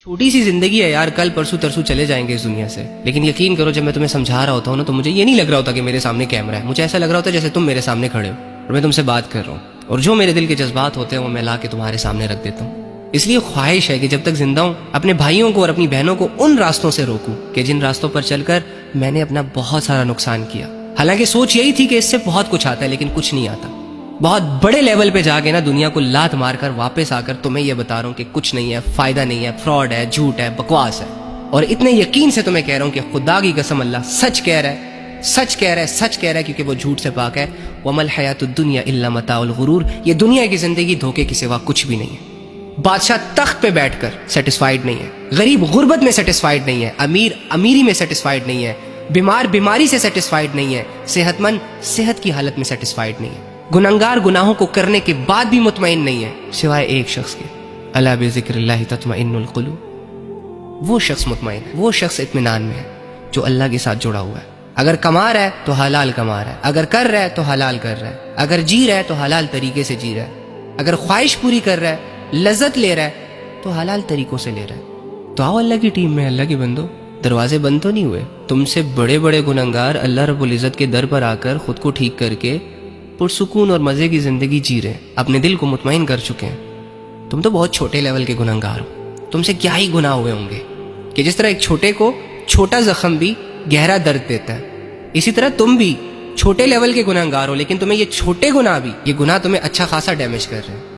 छोटी सी जिंदगी है यार, कल परसों तरसों चले जाएंगे इस दुनिया से। लेकिन यकीन करो, जब मैं तुम्हें समझा रहा होता हूँ ना, तो मुझे ये नहीं लग रहा होता कि मेरे सामने कैमरा है। मुझे ऐसा लग रहा होता है जैसे तुम मेरे सामने खड़े हो और मैं तुमसे बात कर रहा हूँ, और जो मेरे दिल के जज्बात होते हैं वो मैं ला के तुम्हारे सामने रख देता हूँ। इसलिए ख्वाहिश है कि जब तक जिंदा हूँ अपने भाइयों को और अपनी बहनों को उन रास्तों से रोकूं कि जिन रास्तों पर चलकर मैंने अपना बहुत सारा नुकसान किया। हालांकि सोच यही थी कि इससे बहुत कुछ आता है, लेकिन कुछ नहीं आता। बहुत बड़े लेवल पे जाके ना दुनिया को लात मारकर वापस आकर तुम्हें ये बता रहा हूँ कि कुछ नहीं है, फायदा नहीं है, फ्रॉड है, झूठ है, बकवास है। और इतने यकीन से तुम्हें कह रहा हूँ कि खुदा की कसम अल्लाह सच कह रहा है, सच कह रहा है, सच कह रहा है, क्योंकि वो झूठ से पाक है। वमल हयातुद दुनिया इल्ला मताउल गुरूर, ये दुनिया की जिंदगी धोखे के सिवा कुछ भी नहीं है। बादशाह तख्त पे बैठकर सेटिस्फाइड नहीं है, गरीब गुर्बत में सेटिस्फाइड नहीं है, अमीर अमीरी में सेटिस्फाइड नहीं है, बीमार बीमारी से सेटिस्फाइड नहीं है, सेहतमंद सेहत की हालत में सेटिस्फाइड नहीं है, गुनहगार गुनाहों को करने के बाद भी मुतमईन नहीं है, सिवाय एक शख्स के, अला बिज़िक्रिल्लाहि तत्मइन्नुल क़ुलूब। वो शख्स मुतमईन है, वो शख्स इत्मीनान में है जो अल्लाह के साथ जुड़ा हुआ है। अगर कमा रहा है तो हलाल कमा रहा है, अगर कर रहा है तो हलाल कर रहा है, अगर जी रहा है तो हलाल तरीके से जी रहा है, अगर ख्वाहिश पूरी कर रहा है, लज्जत ले रहा है तो हलाल तरीकों से ले रहा है। तो आओ अल्लाह की टीम में, अल्लाह के बंदो, दरवाजे बंद तो नहीं हुए। तुमसे बड़े बड़े गुनहगार अल्लाह रब्बुल इज़्ज़त के दर पर आकर खुद को ठीक करके पुरसुकून और मजे की जिंदगी जी रहे हैं, अपने दिल को मुतमईन कर चुके हैं। तुम तो बहुत छोटे लेवल के गुनहगार हो। तुमसे क्या ही गुनाह हुए होंगे कि जिस तरह एक छोटे को छोटा जख्म भी गहरा दर्द देता है, इसी तरह तुम भी छोटे लेवल के गुनहगार हो, लेकिन तुम्हें ये छोटे गुनाह भी, ये गुनाह तुम्हें अच्छा खासा डैमेज कर रहे हैं।